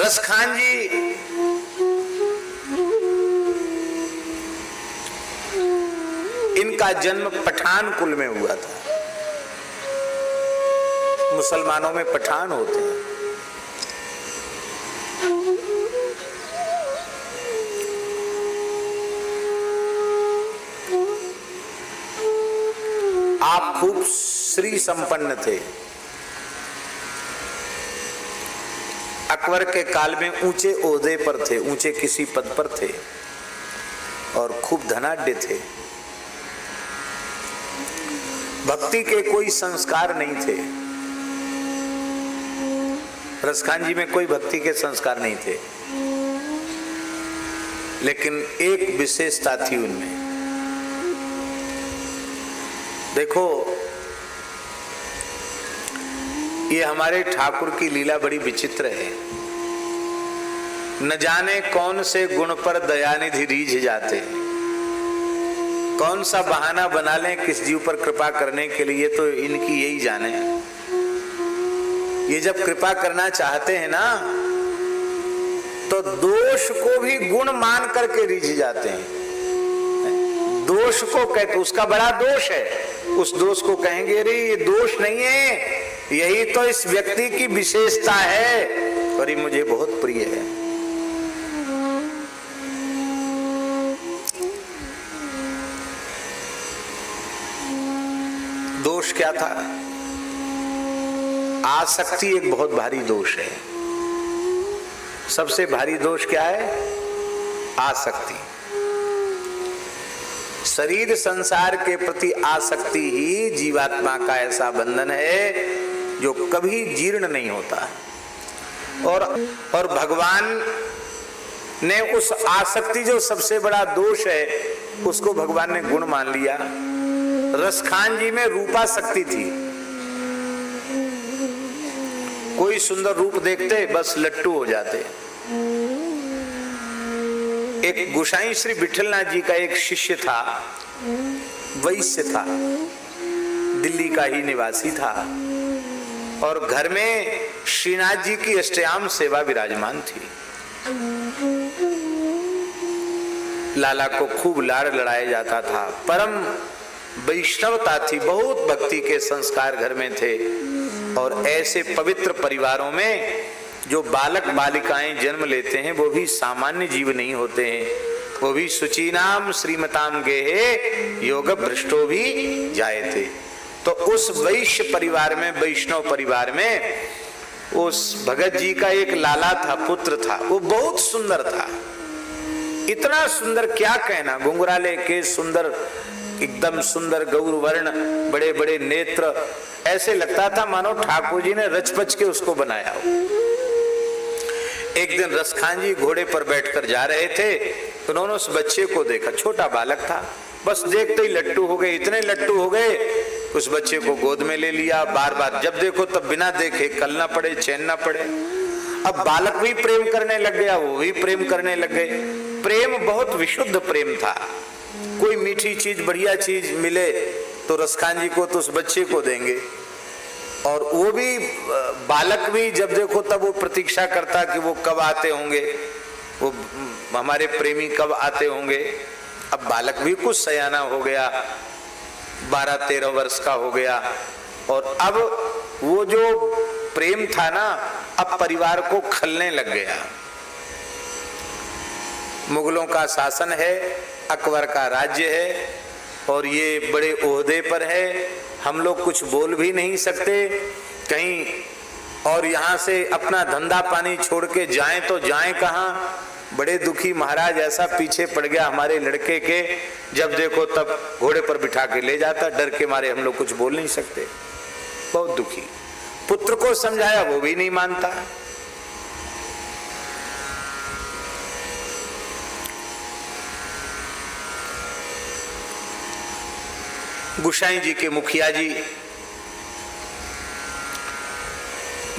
रसखान जी इनका जन्म पठान कुल में हुआ था। मुसलमानों में पठान होते हैं। आप खूब श्री संपन्न थे। अकबर के काल में ऊंचे ओहदे पर थे, ऊंचे किसी पद पर थे और खूब धनाढ्य थे। भक्ति के कोई संस्कार नहीं थे। रसखान जी में कोई भक्ति के संस्कार नहीं थे, लेकिन एक विशेषता थी उनमें। देखो, ये हमारे ठाकुर की लीला बड़ी विचित्र है। न जाने कौन से गुण पर दयानिधि रीझ जाते हैं, कौन सा बहाना बना लें किस जीव पर कृपा करने के लिए, तो इनकी यही जाने। ये जब कृपा करना चाहते हैं ना, तो दोष को भी गुण मान करके रीझ जाते हैं। दोष को कहते, उसका बड़ा दोष है, उस दोष को कहेंगे अरे ये दोष नहीं है, यही तो इस व्यक्ति की विशेषता है और ये मुझे बहुत प्रिय है। दोष क्या था? आसक्ति एक बहुत भारी दोष है। सबसे भारी दोष क्या है? आसक्ति। शरीर संसार के प्रति आसक्ति ही जीवात्मा का ऐसा बंधन है जो कभी जीर्ण नहीं होता। और भगवान ने उस आसक्ति जो सबसे बड़ा दोष है, उसको भगवान ने गुण मान लिया। रसखान जी में रूपासक्ति थी। कोई सुंदर रूप देखते बस लट्टू हो जाते। एक गोसाई श्री विठलनाथ जी का एक शिष्य था, वैश्य था, दिल्ली का ही निवासी था और घर में श्रीनाथ जी की अष्टयाम सेवा विराजमान थी। लाला को खूब लाड़ लड़ाया जाता था। परम वैष्णवता थी, बहुत भक्ति के संस्कार घर में थे। और ऐसे पवित्र परिवारों में जो बालक बालिकाएं जन्म लेते हैं वो भी सामान्य जीव नहीं होते हैं, वो भी शुचीनाम श्रीमताम गेहे योग भ्रष्टो भी जाए थे। तो उस वैश्य परिवार में, वैष्णव परिवार में उस भगत जी का एक लाला था, पुत्र था। वो बहुत सुंदर था, इतना सुंदर क्या कहना, घुंघराले के सुंदर, एकदम सुंदर गौर वर्ण, बड़े बड़े नेत्र, ऐसे लगता था मानो ठाकुर जी ने रचपच के उसको बनाया हो। एक दिन रसखान जी घोड़े पर बैठकर जा रहे थे, तो उन्होंने उस बच्चे को देखा। छोटा बालक था, बस देखते ही लट्टू हो गए, इतने लट्टू हो गए, उस बच्चे को गोद में ले लिया। बार बार जब देखो तब बिना देखे कल ना पड़े चैन ना पड़े। अब बालक भी प्रेम करने लग गया, वो भी प्रेम करने लग गए। प्रेम बहुत विशुद्ध प्रेम था। कोई मीठी चीज, बढ़िया चीज मिले तो रसखान जी को तो उस बच्चे को देंगे, और वो भी बालक भी जब देखो तब वो प्रतीक्षा करता कि वो कब आते होंगे, वो हमारे प्रेमी कब आते होंगे। अब बालक भी कुछ सयाना हो गया, 12-13 वर्ष का हो गया, और अब वो जो प्रेम था ना, अब परिवार को खलने लग गया। मुगलों का शासन है, अकबर का राज्य है, और ये बड़े ओहदे पर है, हम लोग कुछ बोल भी नहीं सकते कहीं, और यहाँ से अपना धंधा पानी छोड़ के जाएं तो जाएं कहाँ। बड़े दुखी महाराज, ऐसा पीछे पड़ गया हमारे लड़के के, जब देखो तब घोड़े पर बिठा के ले जाता, डर के मारे हम लोग कुछ बोल नहीं सकते। बहुत दुखी। पुत्र को समझाया, वो भी नहीं मानता। गोसाई जी के मुखिया जी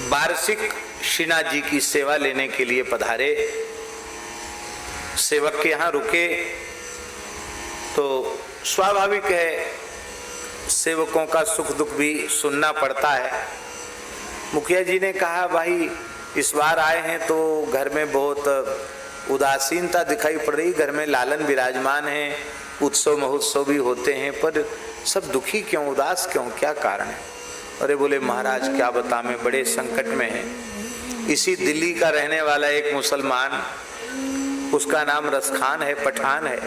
वार्षिक श्रीनाथ जी की सेवा लेने के लिए पधारे। सेवक के यहाँ रुके तो स्वाभाविक है, सेवकों का सुख दुख भी सुनना पड़ता है। मुखिया जी ने कहा, भाई इस बार आए हैं तो घर में बहुत उदासीनता दिखाई पड़ रही। घर में लालन विराजमान है, उत्सव महोत्सव भी होते हैं, पर सब दुखी क्यों, उदास क्यों, क्या कारण है? अरे बोले महाराज क्या बता, मैं बड़े संकट में है। इसी दिल्ली का रहने वाला एक मुसलमान, उसका नाम रसखान है, पठान है,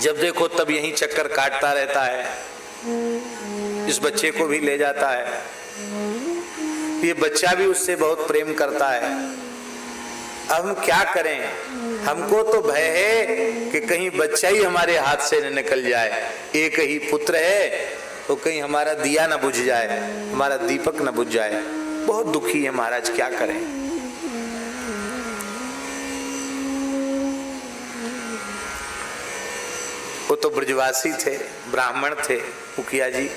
जब देखो तब यहीं चक्कर काटता रहता है, इस बच्चे को भी ले जाता है। ये बच्चा भी उससे बहुत प्रेम करता है। अब हम क्या करें? हमको तो भय है कि कहीं बच्चा ही हमारे हाथ से न निकल जाए। एक ही पुत्र है तो कहीं हमारा दिया न बुझ जाए, हमारा दीपक न बुझ जाए। बहुत दुखी है महाराज, क्या करें? वो तो ब्रजवासी थे, ब्राह्मण थे, मुखिया जी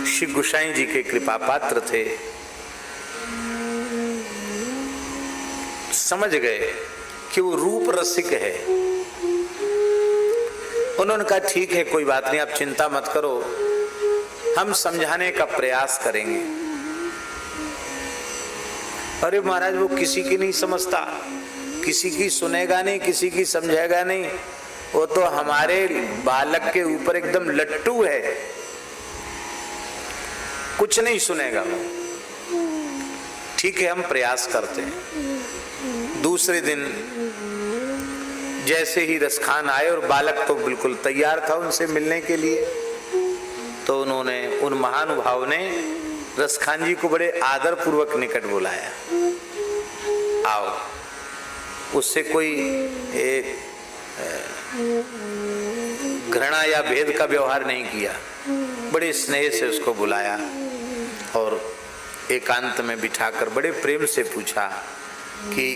श्री गोसाई जी के कृपा पात्र थे। समझ गए कि वो रूप रसिक है। उन्होंने कहा ठीक है, कोई बात नहीं, आप चिंता मत करो, हम समझाने का प्रयास करेंगे। अरे महाराज वो किसी की नहीं समझता, किसी की सुनेगा नहीं, किसी की समझेगा नहीं। वो तो हमारे बालक के ऊपर एकदम लट्टू है, कुछ नहीं सुनेगा वो। ठीक है, हम प्रयास करते हैं। दूसरे दिन जैसे ही रसखान आए और बालक तो बिल्कुल तैयार था उनसे मिलने के लिए, तो उन्होंने, उन महानुभाव ने रसखान जी को बड़े आदर पूर्वक निकट बुलाया। आओ। उससे कोई घृणा या भेद का व्यवहार नहीं किया, बड़े स्नेह से उसको बुलाया और एकांत में बिठाकर बड़े प्रेम से पूछा कि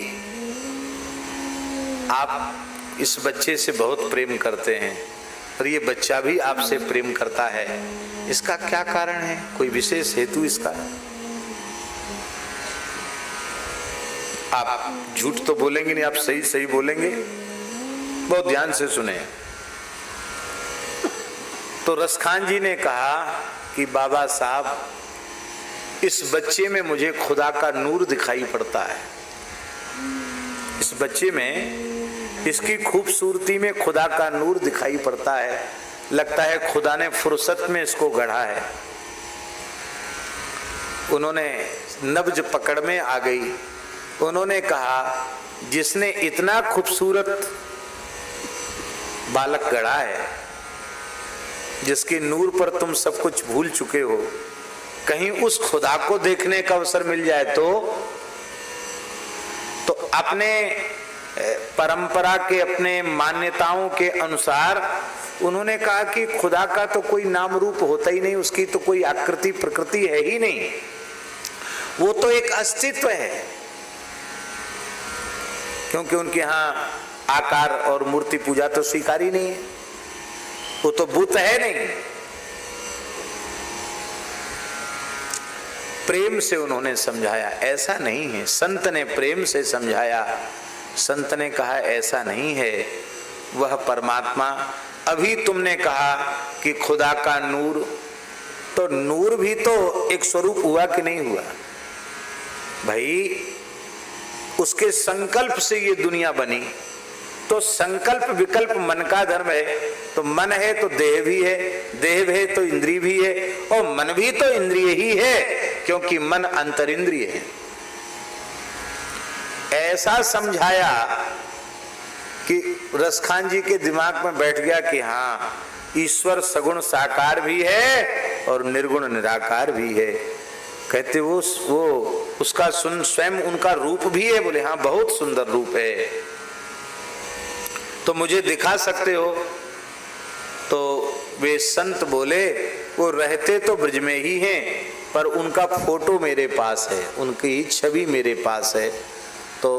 आप इस बच्चे से बहुत प्रेम करते हैं और ये बच्चा भी आपसे प्रेम करता है, इसका क्या कारण है? कोई विशेष हेतु इसका? आप झूठ तो बोलेंगे नहीं, आप सही सही बोलेंगे। बहुत ध्यान से सुने। तो रसखान जी ने कहा कि बाबा साहब, इस बच्चे में मुझे खुदा का नूर दिखाई पड़ता है। इस बच्चे में, इसकी खूबसूरती में खुदा का नूर दिखाई पड़ता है। लगता है खुदा ने फुर्सत में इसको गढ़ा है। उन्होंने नब्ज पकड़ में आ गई। उन्होंने कहा जिसने इतना खूबसूरत बालक गढ़ा है, जिसके नूर पर तुम सब कुछ भूल चुके हो, कहीं उस खुदा को देखने का अवसर मिल जाए तो अपने परंपरा के, अपने मान्यताओं के अनुसार उन्होंने कहा कि खुदा का तो कोई नाम रूप होता ही नहीं, उसकी तो कोई आकृति प्रकृति है ही नहीं, वो तो एक अस्तित्व है। क्योंकि उनके यहाँ आकार और मूर्ति पूजा तो स्वीकार ही नहीं है, वो तो बुत है नहीं। प्रेम से उन्होंने समझाया ऐसा नहीं है। संत ने प्रेम से समझाया। संत ने कहा ऐसा नहीं है, वह परमात्मा। अभी तुमने कहा कि खुदा का नूर, तो नूर भी तो एक स्वरूप हुआ कि नहीं हुआ भाई? उसके संकल्प से ये दुनिया बनी। तो संकल्प विकल्प मन का धर्म है। तो मन है तो देह भी है, देह है तो इंद्रिय भी है, और मन भी तो इंद्रिय ही है, क्योंकि मन अंतरिंद्रिय है। ऐसा समझाया कि रसखान जी के दिमाग में बैठ गया कि हाँ, ईश्वर सगुण साकार भी है और निर्गुण निराकार भी है। कहते वो उसका स्वयं उनका रूप भी है। बोले हाँ, बहुत सुंदर रूप है, तो मुझे दिखा सकते हो? तो वे संत बोले वो रहते तो ब्रज में ही हैं, पर उनका फोटो मेरे पास है, उनकी छवि मेरे पास है। तो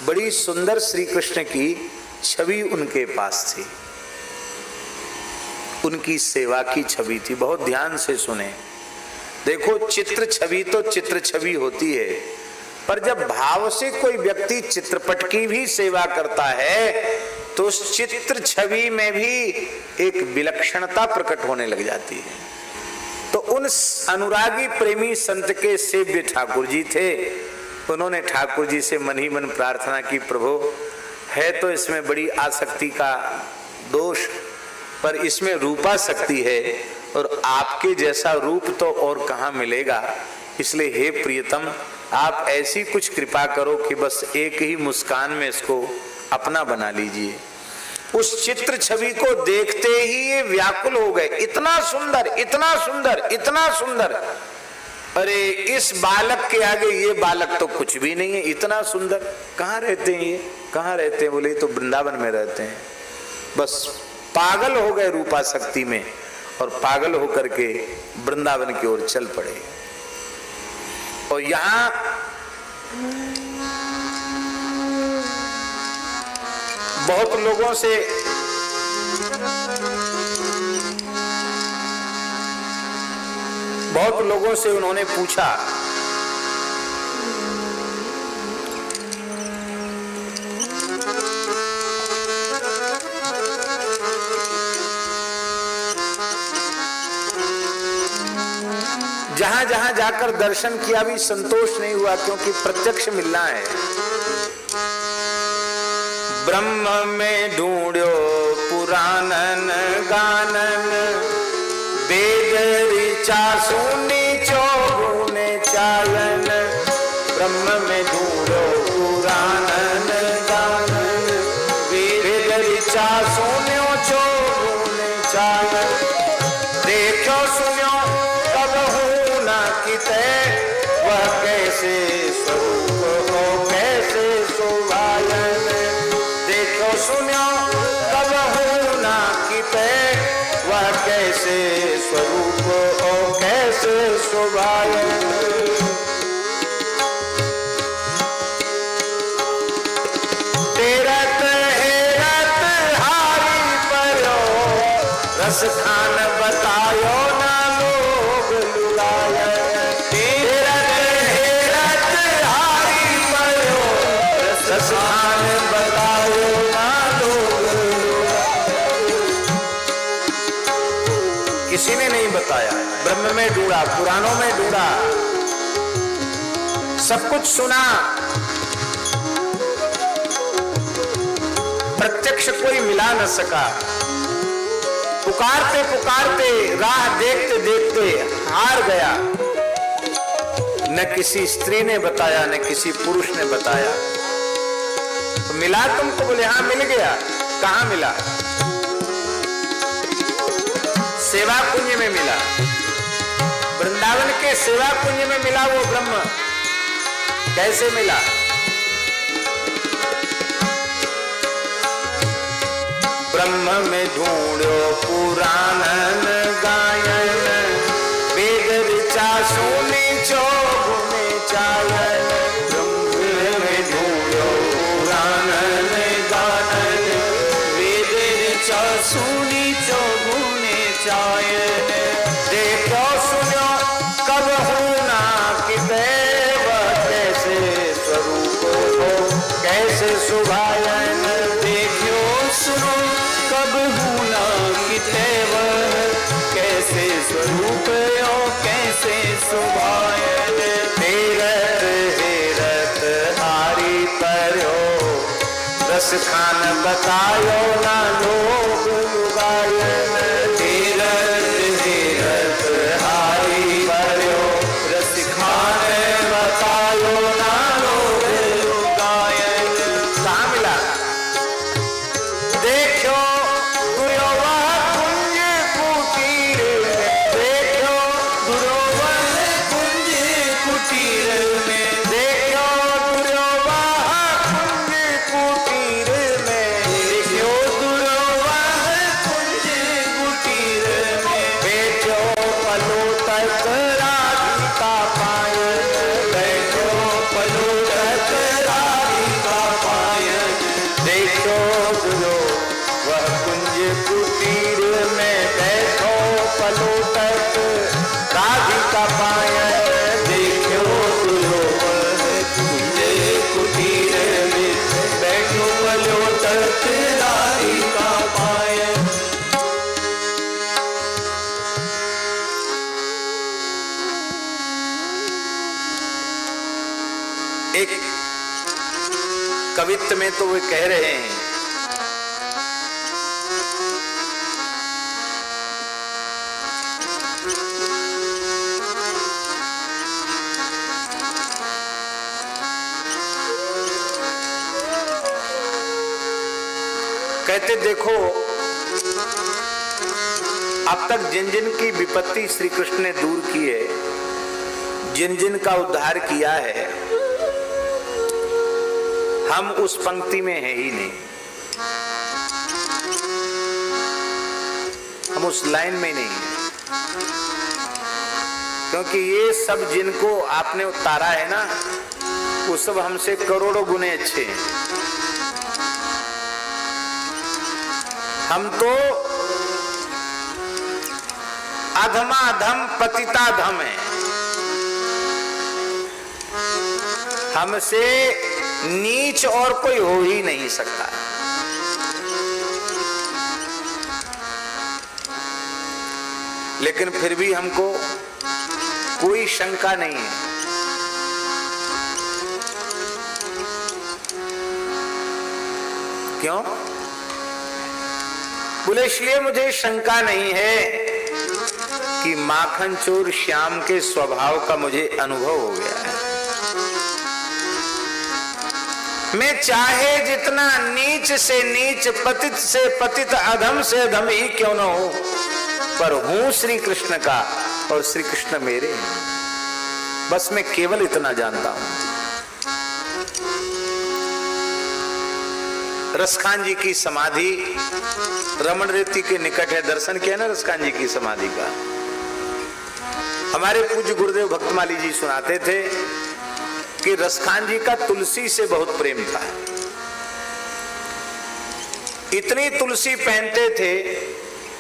बड़ी सुंदर श्री कृष्ण की छवि उनके पास थी, उनकी सेवा की छवि थी। बहुत ध्यान से सुने। देखो, चित्र छवि तो चित्र छवि होती है, पर जब भाव से कोई व्यक्ति चित्रपट की भी सेवा करता है तो उस चित्र छवि में भी एक विलक्षणता प्रकट होने लग जाती है। तो उन अनुरागी प्रेमी संत के सेव्य ठाकुर जी थे। उन्होंने ठाकुर जी से मन ही मन प्रार्थना की, प्रभु है तो इसमें बड़ी आसक्ति का दोष, पर इसमें रूपा शक्ति है और आपके जैसा रूप तो और कहाँ मिलेगा। इसलिए हे प्रियतम, आप ऐसी कुछ कृपा करो कि बस एक ही मुस्कान में इसको अपना बना लीजिए। उस चित्र छवि को देखते ही ये व्याकुल हो गए, इतना सुंदर, इतना सुंदर, इतना सुंदर। अरे इस बालक के आगे ये बालक तो कुछ भी नहीं है, इतना सुंदर। कहाँ रहते हैं ये, कहाँ रहते हैं? बोले तो वृंदावन में रहते हैं। बस पागल हो गए रूपा शक्ति में और पागल होकर के वृंदावन की ओर चल पड़े। और यहां बहुत लोगों से उन्होंने पूछा, जहां जहां जाकर दर्शन किया भी संतोष नहीं हुआ, क्योंकि प्रत्यक्ष मिलना है। ब्रह्म में ढूंढो पुराणन गानन, वेद ऋचा सुनी चौगुने चालन। ब्रह्म में ढूंढो पुराणन गानन, वेद ऋचा सुनो चौगुने चालन। देखो सुनो कबहू ना किते, वह कैसे स्वरूप हो कैसे शोभायन। देखो सुनो कबहू ना किते, वह कैसे स्वरूप हो कैसे शोभायन। तेरत हेरत हारी परो, रस खान बतायो ना लोग लुलाय। तेरत हेरत हारी परो, रस खान बतायो ना लोग लुलाय। किसी ने नहीं बताया। ब्रह्म में ढूंढा, पुराणों में ढूंढा, सब कुछ सुना, प्रत्यक्ष कोई मिला न सका। पुकारते पुकारते राह देखते देखते हार गया। न किसी स्त्री ने बताया न किसी पुरुष ने बताया। तो मिला तुमको? बोले हाँ मिल गया। कहाँ मिला? सेवा कुंज में मिला। वृंदावन के सेवा कुंज में मिला वो ब्रह्म। कैसे मिला? ब्रह्म में ढूंढो पुराणन गायन, वेद ऋचा सुनी चौगुने चालन। ब्रह्म में ढूंढो पुराणन गायन, वेद ऋचा सुनी चौगुने चालन। देखो सुनो कबहू ना किते, वह कैसे स्वरूप हो कैसे शोभायन। देखो सुनो कबहू ना किते, वह कैसे स्वरूप हो कैसे शोभायन। तेरत हेरत हारी परो, रस खान बतायो ना लोग लुगायन। तेरत हेरत हारी परो, रस खान बतायो ना लोग लुगायन। कहाँ मिला? देखो दुर्योधन कुंज कुटीर में, देखो दुर्योधन कुंज कुटीर में, देखो दुर्योधन कुंज कुटीर में, देखो दुर्योधन कुंज कुटीर में। बेचो पलो तक राधिका पायन, बैठो पलो तक राधिका पायन। देखो गुरु वह कुंज कुटीर में, बैठो पलो तक राधिका पायन। देखो गुरु वह कुंज कुटीर में, बैठो पलो तक राधिका पायन। एक कवित्व में तो वे कह रहे हैं, कहते देखो अब तक जिन जिन की विपत्ति श्री कृष्ण ने दूर की है, जिन जिन का उद्धार किया है, हम उस पंक्ति में है ही नहीं, हम उस लाइन में नहीं है। क्योंकि ये सब जिनको आपने उतारा है ना, वो सब हमसे करोड़ों गुने अच्छे हैं। हम तो अधमाधम पतिताधम है, हमसे नीच और कोई हो ही नहीं सकता। लेकिन फिर भी हमको कोई शंका नहीं है। क्यों? बोले इसलिए मुझे शंका नहीं है कि माखन चोर श्याम के स्वभाव का मुझे अनुभव हो गया है। मैं चाहे जितना नीच से नीच, पतित से पतित, अधम से अधम ही क्यों न हो, पर हूं श्री कृष्ण का और श्री कृष्ण मेरे हैं। बस मैं केवल इतना जानता हूं। रसखान जी की समाधि रमण रेती के निकट है। दर्शन किया ना रसखान जी की समाधि का। हमारे पूज्य गुरुदेव भक्तमाली जी सुनाते थे कि रसखान जी का तुलसी से बहुत प्रेम था। इतनी तुलसी पहनते थे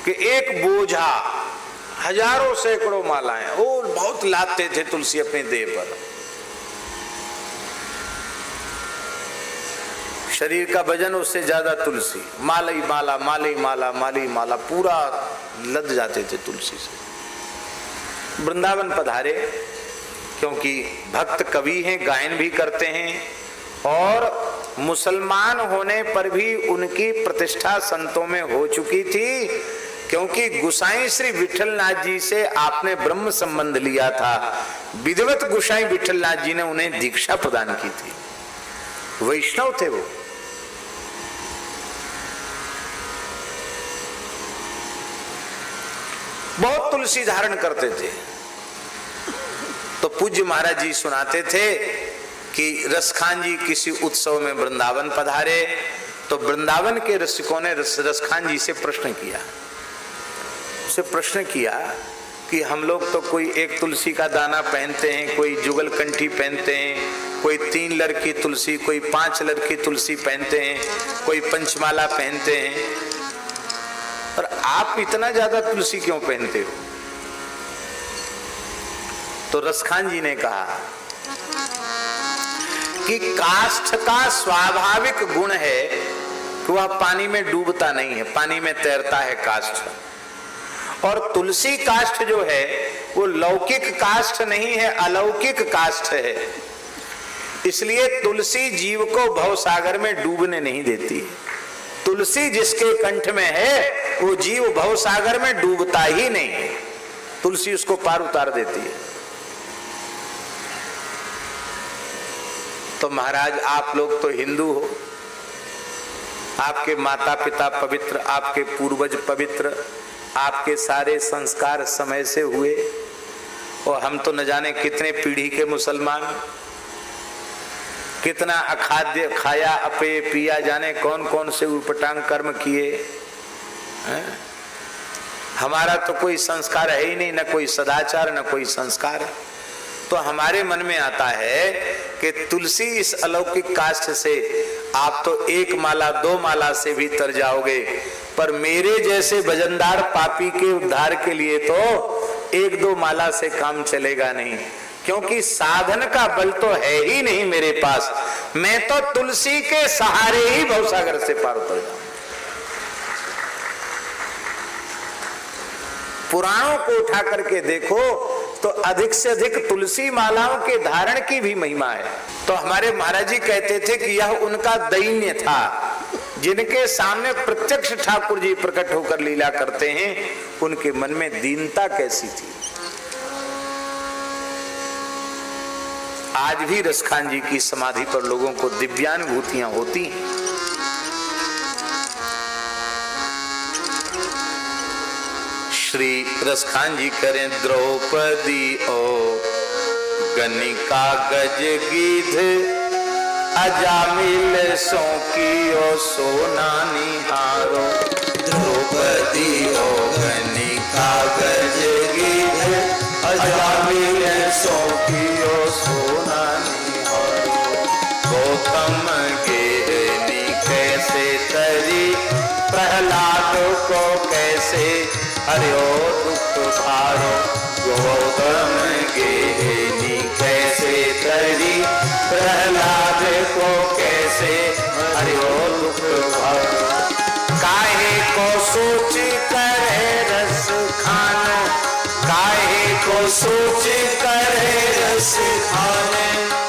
कि एक बोझा, हजारों सैकड़ों मालाएं वो बहुत लादते थे तुलसी अपने देह पर। शरीर का वजन उससे ज्यादा तुलसी, माला ही माला, माला ही माला, माला ही माला, पूरा लद जाते थे तुलसी से। वृंदावन पधारे, क्योंकि भक्त कवि हैं, गायन भी करते हैं और मुसलमान होने पर भी उनकी प्रतिष्ठा संतों में हो चुकी थी, क्योंकि गुसाई श्री विठलनाथ जी से आपने ब्रह्म संबंध लिया था। विधिवत गुसाई विठलनाथ जी ने उन्हें दीक्षा प्रदान की थी। वैष्णव थे वो। बहुत तुलसी धारण करते थे। तो पूज्य महाराज जी सुनाते थे कि रसखान जी किसी उत्सव में वृंदावन पधारे, तो वृंदावन के रसिकों ने रसखान जी से प्रश्न किया। उससे प्रश्न किया कि हम लोग तो कोई एक तुलसी का दाना पहनते हैं, कोई जुगल कंठी पहनते हैं, कोई 3 लर की तुलसी, कोई 5 लर की तुलसी पहनते हैं, कोई पंचमाला पहनते हैं, और आप इतना ज्यादा तुलसी क्यों पहनते हो? तो रसखान जी ने कहा कि काष्ठ का स्वाभाविक गुण है कि वह पानी में डूबता नहीं है, पानी में तैरता है काष्ठ। और तुलसी काष्ठ जो है वो लौकिक काष्ठ नहीं है, अलौकिक काष्ठ है। इसलिए तुलसी जीव को भवसागर में डूबने नहीं देती। तुलसी जिसके कंठ में है वो जीव भवसागर में डूबता ही नहीं है, तुलसी उसको पार उतार देती है। तो महाराज आप लोग तो हिंदू हो, आपके माता पिता पवित्र, आपके पूर्वज पवित्र, आपके सारे संस्कार समय से हुए, और हम तो न जाने कितने पीढ़ी के मुसलमान, कितना अखाद्य खाया, अपेय पिया, जाने कौन कौन से उटपटांग कर्म किए हैं? हमारा तो कोई संस्कार है ही नहीं, न कोई सदाचार न कोई संस्कार। तो हमारे मन में आता है कि तुलसी इस अलौकिक काष्ठ से आप तो 1 माला 2 माला से भी तर जाओगे, पर मेरे जैसे भजनदार पापी के उद्धार के लिए तो 1-2 माला से काम चलेगा नहीं, क्योंकि साधन का बल तो है ही नहीं मेरे पास। मैं तो तुलसी के सहारे ही भवसागर से पार उतर जाऊं। पुराणों को उठा करके देखो, तो अधिक से अधिक तुलसी मालाओं के धारण की भी महिमा है। तो हमारे महाराज जी कहते थे कि यह उनका दैन्य था, जिनके सामने प्रत्यक्ष ठाकुर जी प्रकट होकर लीला करते हैं, उनके मन में दीनता कैसी थी। आज भी रसखान जी की समाधि पर लोगों को दिव्यानुभूतियां होती हैं। श्री रसखान जी करें द्रौपदी ओ गनिका गज गीध अजामिल सौकी ओ सोना निहारो। द्रौपदी ओ गनिका गज गीध अजामिल सौकी ओ सोना निहारो। गौतम गेहनी कैसे तरी प्रहलाद को कैसे हरियो दुख भारो। गौतम गेहनी कैसे तरी प्रहलाद को कैसे हरियो दुख भारो। काहे को सोच करे रस खान, काहे को सोच करे रस खान।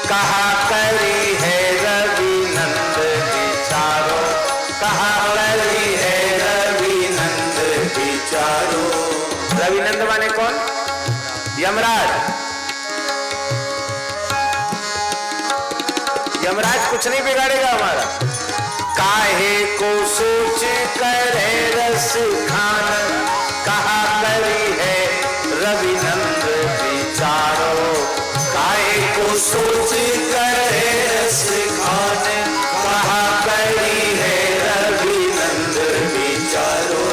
कहा करी है रवि नंद विचारो, कहा करी है रवि नंद विचारो। रवि नंद माने कौन? यमराज। यमराज कुछ नहीं बिगाड़ेगा हमारा। काहे को सोच करे रस खान, कहा करी है रवि नंद विचारो। काहे को सोच करे रस खान, कहा करी है रवि नंद विचारो।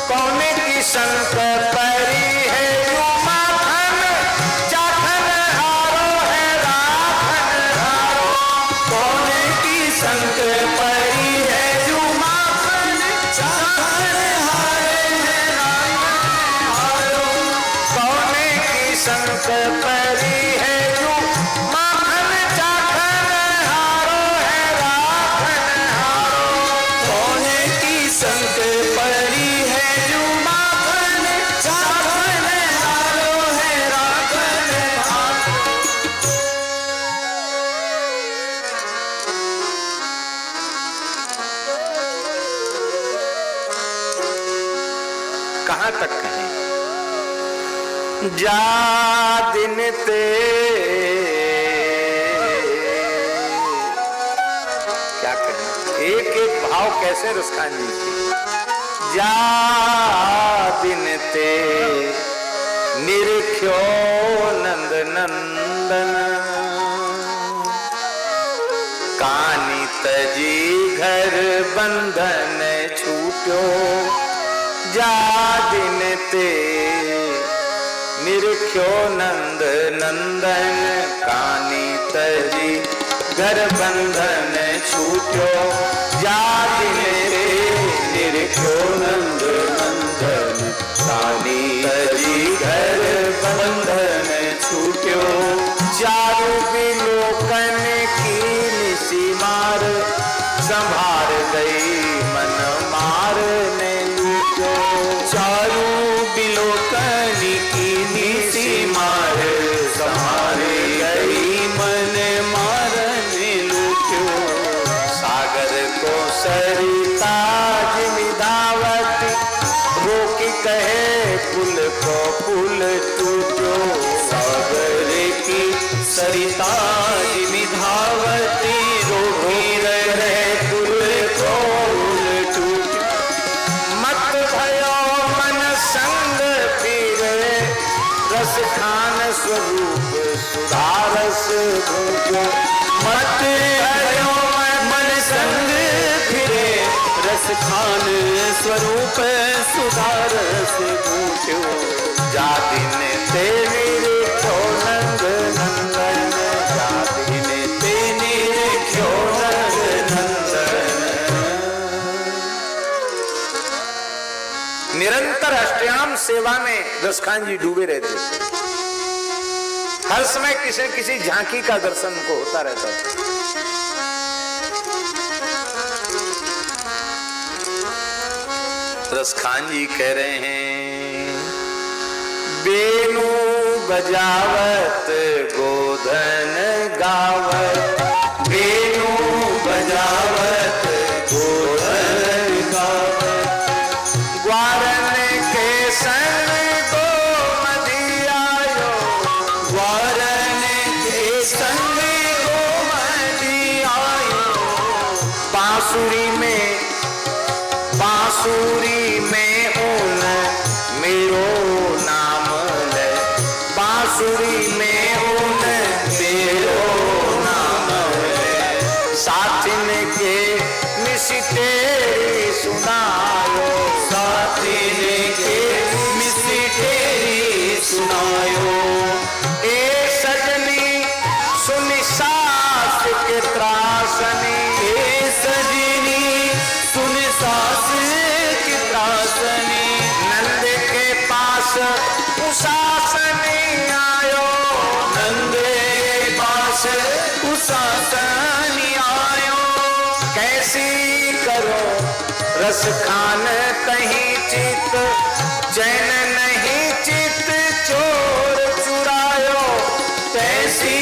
कौन की संत परी है जो माखन, चाखन हारो है राखन हारो। कौन की संत परी है जो माखन, चाखन हारे है राखन हारो। कौन की संत परी है जो माखन, चाखन हारो है राखन हारो। कौन की संत परी है जो माखन, चाखन हारो है राखन हारो। कहां तक कहें? जा दिन ते क्या कहें, एक एक भाव कैसे रसखान जी के। जा दिन ते निरख्यो नंद नंदन, कानी तजी घर बंधन छूट्यो। जा दिन ते निरख्यो नंद नंदन, कानी तजी घर बंधन छूट्यो। जा दिन ते निरख्यो नंद नंदन, कानी तजी घर बंधन छूट्यो। चारु बिलोकन की निसी मार, संभार गई मन मार ने लूटो। चारु बिलोकन की निसी मार, संभार गई मन मार ने लूटो। सागर को सरिता जिमि धावत, रोकी कहे पुल को पुल टूटो। सागर की सरिता जिमि धावती, रोकी रहे पुल को पुल टूटो। मत भयो मन संग फिरे, रस खान स्वरूप सुधारस भूजो। मत भयो मन संग फिरे, रस खान स्वरूप सुधारस भूजो। जा दिन ते निरख्यो नंद नंदन, जा दिन ते निरख्यो नंद नंदन। निरंतर अष्टयाम सेवा में रसखान जी डूबे रहते थे। हर समय किसी किसी झांकी का दर्शन को होता रहता था। रसखान जी कह रहे हैं, बेणु बजावत गोधन गावत, बेणु बजावत गोधन गावत, ग्वारन के संग गोमदियायो, ग्वारन के संग गोमदियायो, बांसुरी में ऊन मेरो नाम ले, बांसुरी में ऊन मेरो नाम ले, साथिन के मिसिटेरी सुनायो, साथिन के मिसिटेरी सुनायो, ए सजनी सुनि सास के त्रासनी, ए सजनी सुनि सास की त्रासनी, नंद के पास उसासनी आयो, नंद के पास उसासनी आयो, कैसी करो रस खान कहीं चित चैन नहीं, चित चोर चुरायो, कैसी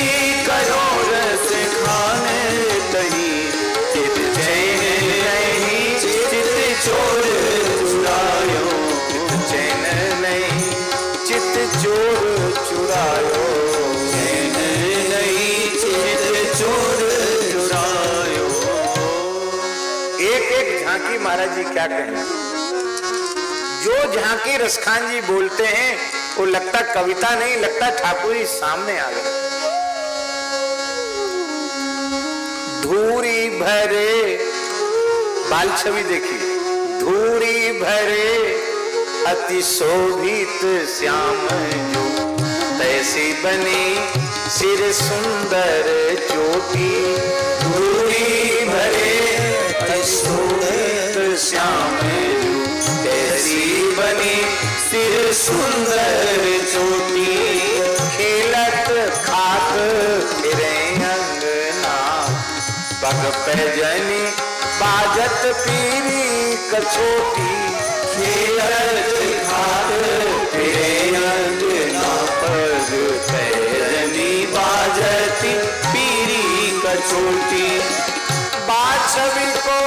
करो रस खान कहीं चित चैन नहीं, चित चोर चुरायो, चैन नहीं चित चोर चुरायो, चैन नहीं चित चोर चुरायो। एक एक झांकी महाराज जी क्या कहें, जो झांकी रसखान जी बोलते हैं वो लगता कविता नहीं, लगता ठाकुर जी सामने आ गए। धूरी भरे बाल छवि देखी, धूरी भरे अति शोभित श्याम जो, तैसी बनी सिर सुंदर चोटी, धूरी भरे अति शोभित श्याम जो, तैसी बनी सिर सुंदर चोटी, खेलत खाक फिरे अंगना, पग पैजनी बाजत पीरी कछोटी, खेलत खाक फिरे अंगना, पग पैजनी बाजती पीरी कछोटी, बाछवी को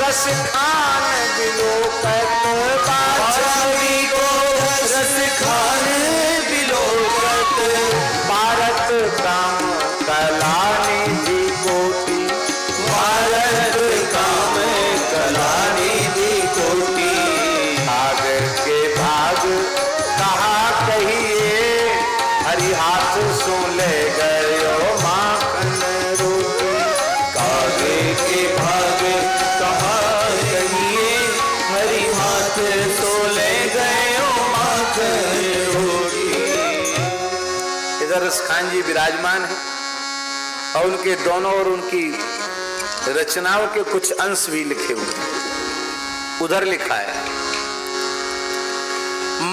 रस खान बिलोकत, बाछवी को रस खान बिलोकत, भारत काम कलानी दी कोटी, भारत काम कलानी दी कोटी, भाग के भाग कहा कहिए, हरि हाथ सो ले गयो माखन रोटी, कागे के भाग कहा कहिए, हरि हाथ सो ले गयो माखन रोटी। इधर रसखान जी विराजमान है और उनके दोनों और उनकी रचनाओं के कुछ अंश भी लिखे हुए हैं। उधर लिखा है,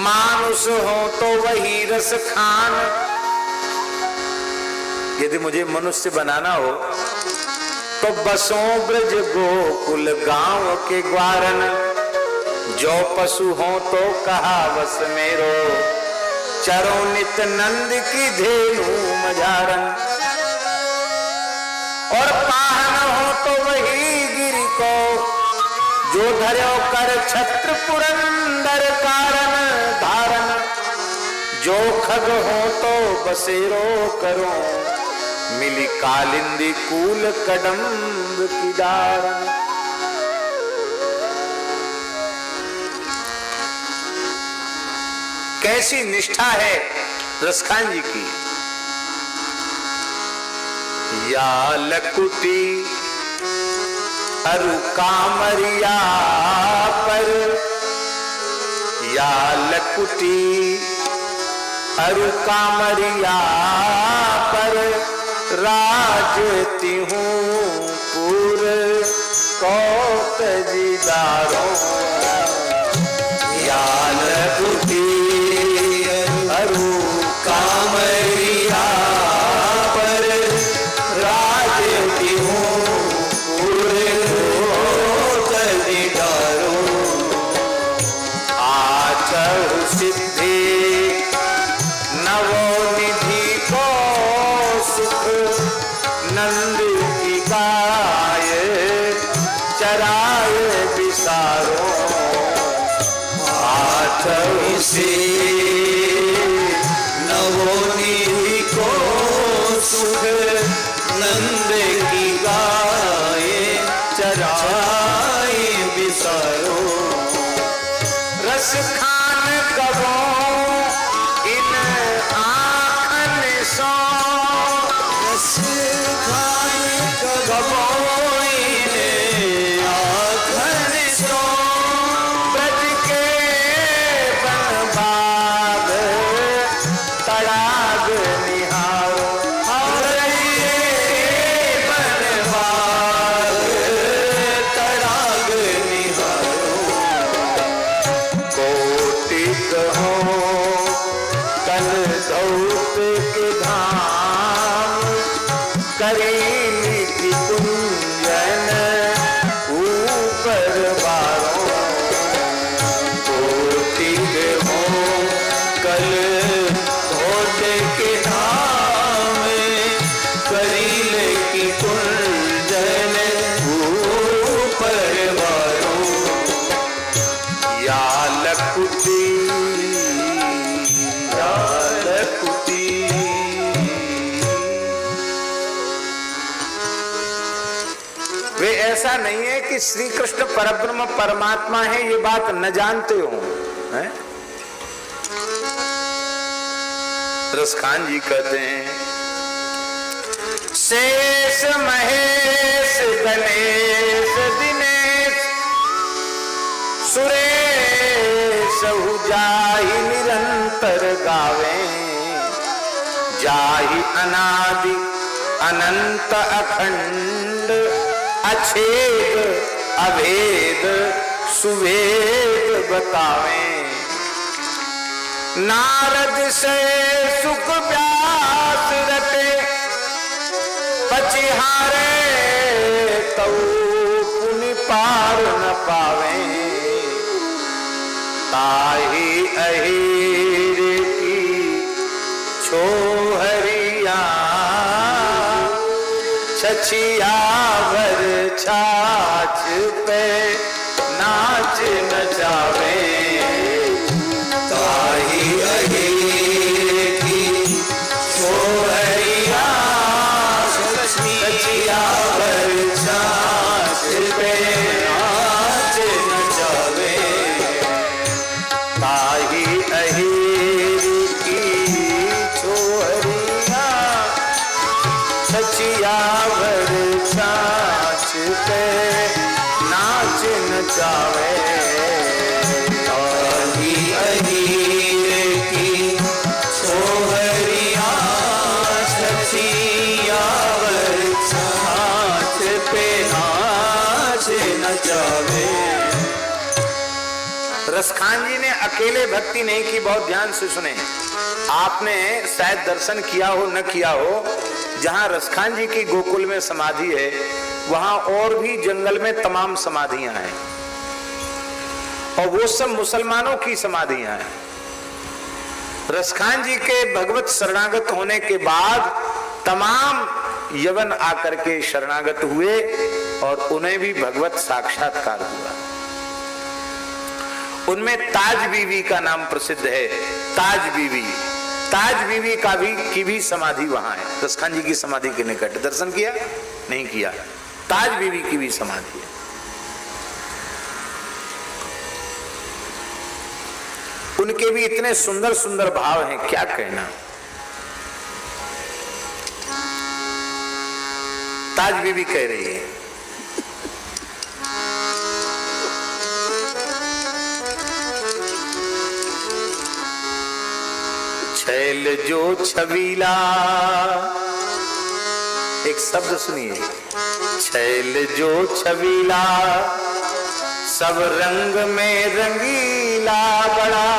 मानुष हो तो वही रस खान, यदि मुझे मनुष्य बनाना हो तो बसों ब्रज गोकुल गांव के ग्वारन, जो पशु हो तो कहा बस मेरो, चरो नित नंद की धेनु मझारन, और पाहन हो तो वही गिरि को, जो धर्यो कर छत्र पुरंदर कारण धारण, जो खग हो तो बसेरो करो, मिली कालिंदी कूल कदम्ब की दारण। कैसी निष्ठा है रसखान जी की। या लकुटी अरु कामरिया पर, या लकुटी अरु कामरिया पर, राजती हूँ पूर कौत जीदारों, या लकुटी अरु कामरिया पर, राजती हूँ पूर कौत जीदारों, आचर सिद्धि नंद की गाय चराए बिसारो आठवीं से नवोनी को सुख नंद की गाय चराए बिसारो रस खान कबो इन आँखन सो रस खान कबो इन आँखन सो ब्रज के बन बाग तड़ाग निहारो ब्रज के बन बाग तड़ाग निहारो कोटिक हो कल दौत के धाम करेली की कुंजन ऊपर बारों कोटिक हो कल दौत के धाम करेली की कुंजन ऊपर बारों या लकुटी या लकुटी। वे ऐसा नहीं है कि श्री कृष्ण परब्रह्म परमात्मा है ये बात न जानते हो, हैं? रसखान जी कहते हैं शेष महेश गणेश दिनेश सुरेश जाहि निरंतर गावे जाहि अनादि अनंत अखंड अछेद अभेद सुवेद बतावे नारद से सुख व्यास रटे पचिहारे तऊ पुनि पार न पावे ताही अहीर की छोहरिया छछिया भर छाछ पे नाच नचावे ताही अहीर की छोहरिया छछिया भर छाछ पे नाच नचावे ताही अहीर की छोहरिया छछिया भर छाछ पे नाच नचावे ताही अहीर की छोहरिया छछिया भर छाछ पे नाच नचावे। रसखान जी ने अकेले भक्ति नहीं की, बहुत ध्यान से सुने। आपने शायद दर्शन किया हो न किया हो, जहां रसखान जी की गोकुल में समाधि है वहां और भी जंगल में तमाम समाधियां हैं और वो सब मुसलमानों की समाधियां हैं। रसखान जी के भगवत शरणागत होने के बाद तमाम यवन आकर के शरणागत हुए और उन्हें भी भगवत साक्षात्कार हुआ। उनमें ताज बीवी का नाम प्रसिद्ध है। ताज बीवी की भी समाधि वहां है। रसखान जी की समाधि के निकट दर्शन किया नहीं किया, ताज बीवी की भी समाधि है। उनके भी इतने सुंदर सुंदर भाव हैं, क्या कहना। ताज बीवी कह रही है छैल जो छबीला, एक शब्द सुनिए, छैल जो छबीला सब रंग में रंगीला बड़ा,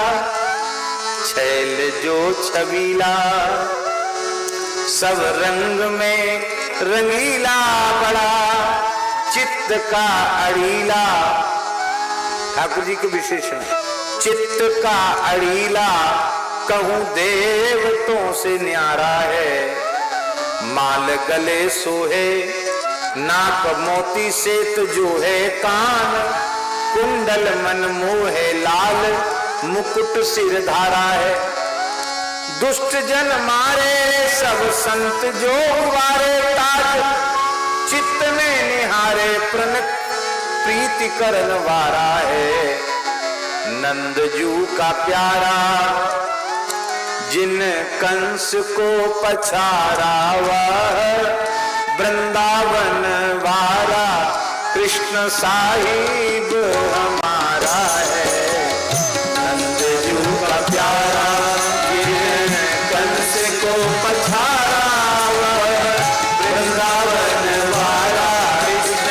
छैल जो छबीला सब रंग में रंगीला बड़ा, चित्त का अड़ीला, ठाकुर जी के विशेषण, चित्त का अड़ीला कहूं देवतों से न्यारा है, माल गले सोहे, नाक मोती सेत जो है कान, कुंडल मन मोहे लाल, मुकुट सिर धारा है। दुष्ट जन मारे सब संत जो वारे ताज, चित्त में निहारे प्रण प्रीति करन वारा है। नंद जू का प्यारा जिन कंस को पछाड़ा, वह वृंदावन वाला कृष्ण साहिब हमारा है। नंद जू का प्यारा जिन कंस को पछाड़ा, वह वृंदावन वाला कृष्ण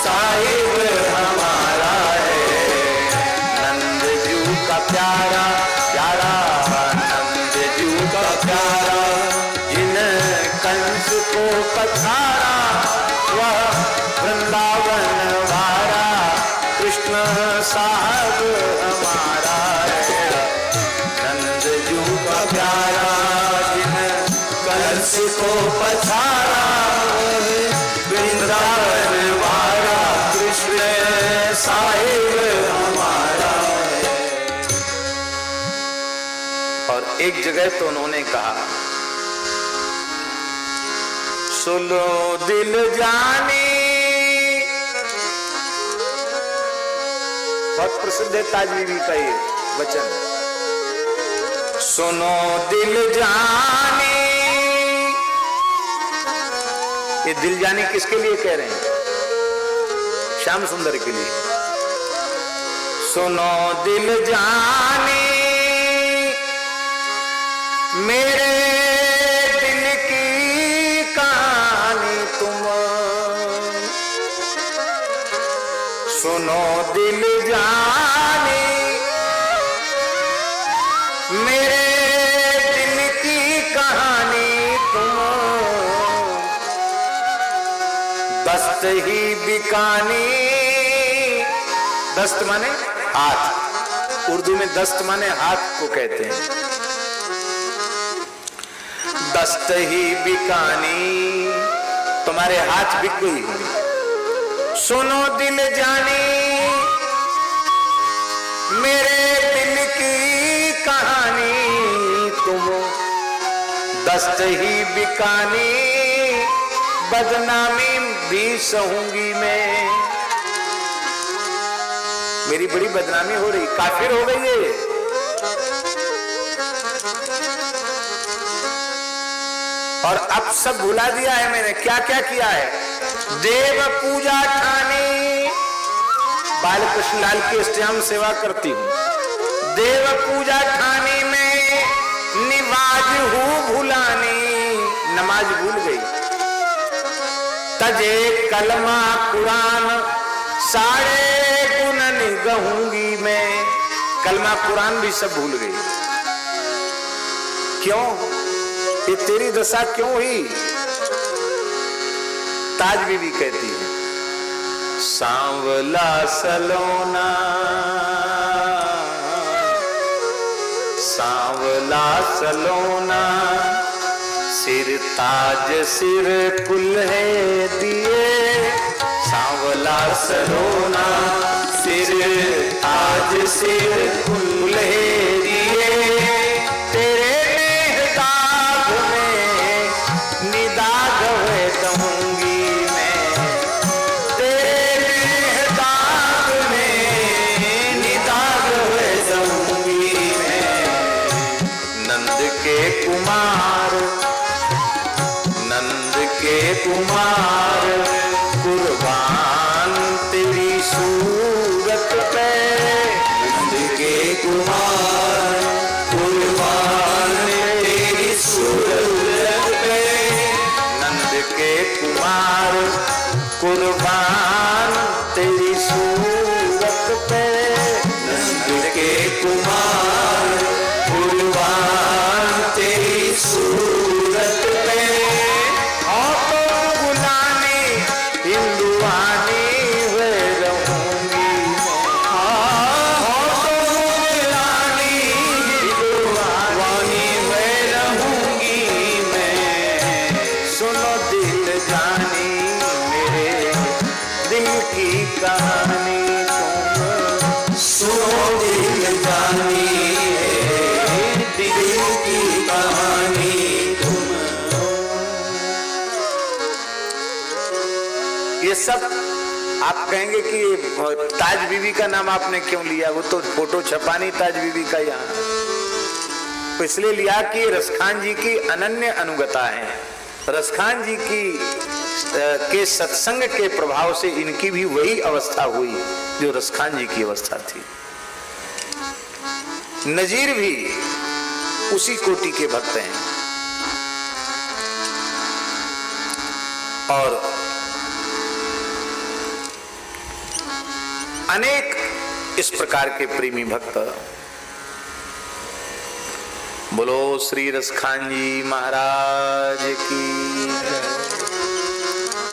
साहिब हमारा है। नंद जू का प्यारा प्यारा, नंद जू का प्यारा जिन कंस को पछाड़ा, वह वृंदावन वाला कृष्ण साहब हमारा है। नंद जू का प्यारा जिन कंस को पछाड़ा, वृंदावन वाला कृष्ण साहिब हमारा है। और एक जगह तो उन्होंने कहा, सुनो दिल जानी, बहुत प्रसिद्ध है ताजवीवी का ये वचन, सुनो दिल जानी। ये दिल जानी किसके लिए कह रहे हैं? श्याम सुंदर के लिए। सुनो दिल जानी, मेरे दिल की कहानी तुम, सुनो दिल जानी, मेरे दिल की कहानी तुम। दस्त ही बिकानी, दस्त माने हाथ, उर्दू में दस्त माने हाथ को कहते हैं। दस्त ही बिकानी, तुम्हारे हाथ बिक गई होंगी। सुनो दिल जानी, मेरे दिल की कहानी तुम। दस्त ही बिकानी, बदनामी भी सहूंगी मैं। मेरी बड़ी बदनामी हो रही, काफिर हो गई है। और अब सब भुला दिया है मैंने, क्या क्या किया है। देव पूजा ठानी, बालकृष्ण लाल की स्टैम्प सेवा करती हूँ। देव पूजा ठानी में निवाज हूँ भुलानी, नमाज भूल गई। तजे कलमा कुरान, सारे गुण निगहूंगी मैं। कलमा कुरान भी सब भूल गई। क्यों? ये तेरी दशा क्यों हुई? ताज बीवी कहती है, सांवला सलोना, सांवला सलोना, सिर ताज सिर कुल है दिए। सांवला सलोना, सिर ताज सिर कुल है दिए। तेरे दाग में निदाग हुए दूंगी मैं। तेरे दाग में निदाग हुए दूंगी मैं। नंद के कुमार, नंद के कुमार, कुर्बान तेरी सूरत पे। नंद के कुमार, कुर्बान तेरी सूरत पे। नंद के कुमार, कुर्बान तेरी सूरत पे। नंद के कुमार, कुर्बान तेरी सूरत पे। और तो गुलानी हिंदुआनी हुए रहूंगी मैं। और तो गुलानी हिंदुआनी हुए रहूंगी मैं। कहानी, मेरे दिल की कहानी तुम सुनो दिल जानी, दिल की कहानी तुम। ये सब आप कहेंगे कि ताज बीबी का नाम आपने क्यों लिया, वो तो फोटो छपा नहीं ताज बीबी का यहाँ, तो इसलिए लिया कि रसखान जी की अनन्य अनुगता है। रसखान जी की के सत्संग के प्रभाव से इनकी भी वही अवस्था हुई जो रसखान जी की अवस्था थी। नजीर भी उसी कोटि के भक्त हैं और अनेक इस प्रकार के प्रेमी भक्त। बोलो श्री रसखान जी महाराज की।